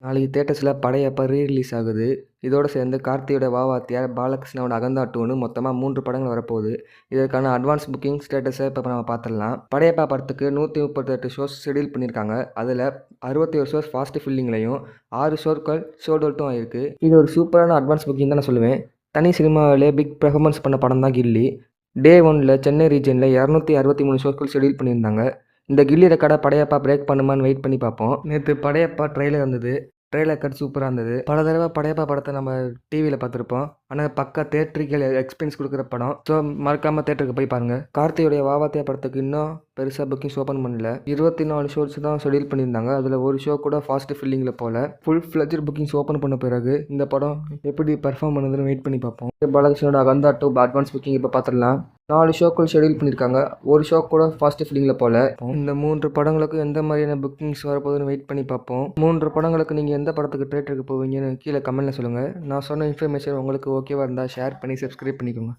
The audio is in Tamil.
நாளைக்கு தியேட்டர்ஸில் படையப்பா ரீ-ரிலீஸ் ஆகுது. இதோட சேர்ந்து கார்த்தியோட வாவாத்தியார், பாலகிருஷ்ணாவோட அகந்தா 2ன்னு மொத்தமாக 3 படங்கள் வரப்போகுது. இதற்கான அட்வான்ஸ் புக்கிங் ஸ்டேட்டஸை இப்போ நம்ம பார்த்துடலாம். படையப்பா படத்துக்கு 138 ஷோஸ் ஷெடியூல் பண்ணியிருக்காங்க. அதில் 61 ஷோஸ் ஃபாஸ்ட் ஃபில்லிங்லையும் 6 ஷோக்கள் ஷோல்ட் அவுட்டும் ஆயிருக்கு. இது ஒரு சூப்பரான அட்வான்ஸ் புக்கிங் தான் நான் சொல்லுவேன். தனி சினிமாவிலே பிக் பெர்ஃபார்மன்ஸ் பண்ண படம் தான் கில்லி. டே 1ல் சென்னை ரீஜனில் 263 ஷோக்கள் ஷெடியூல் பண்ணியிருந்தாங்க. இந்த கில்லி ரெக்கார்டை படையப்பா பிரேக் பண்ணுமான்னு வெயிட் பண்ணி பார்ப்போம். நேற்று படையப்பா ட்ரெய்லர் வந்தது. ட்ரெய்லர் கட் சூப்பராக இருந்தது. பல தடவை படையப்பா படத்தை நம்ம டிவியில் பார்த்துருப்போம். ஆனால் பக்கா தேட்டரிக்கல் எக்ஸ்பீரியன்ஸ் கொடுக்குற படம். ஸோ மறக்காமல் தேட்டருக்கு போய் பாருங்கள். கார்த்தியோடைய வாவாத்தியா படத்துக்கு இன்னும் பெருசாக புக்கிங்ஸ் ஓப்பன் பண்ணல. 24 ஷோஸ் தான் ஷெடியூல் பண்ணியிருந்தாங்க. அதில் ஒரு ஷோ கூட ஃபாஸ்ட் ஃபில்லிங்கில் போல. ஃபுல் ஃப்ளெஜ்ட் புக்கிங்ஸ் ஓப்பன் பண்ண பிறகு இந்த படம் எப்படி பெர்ஃபார்ம் பண்ணுதுன்னு வெயிட் பண்ணி பார்ப்போம். பாலகிருஷ்ணோட அகந்தா 2 அட்வான்ஸ் புக்கிங் இப்போ பார்த்துடலாம். 4 ஷோக்கள் ஷெடியூல் பண்ணியிருக்காங்க. ஒரு ஷோ கூட ஃபாஸ்ட் ஃபில்லிங்கில் போல. இந்த 3 படங்களுக்கு எந்த மாதிரியான புக்கிங்ஸ் வரப்போகுதுன்னு வெயிட் பண்ணி பார்ப்போம். 3 படங்களுக்கு நீங்கள் எந்த படத்துக்கு தேட்டருக்கு போவீங்கன்னு கீழே கமெண்ட்டில் சொல்லுங்கள். நான் சொன்ன இன்ஃபர்மேஷன் உங்களுக்கு ஓகேவா இருந்தால் ஷேர் பண்ணி சப்ஸ்கிரைப் பண்ணிக்கோங்க.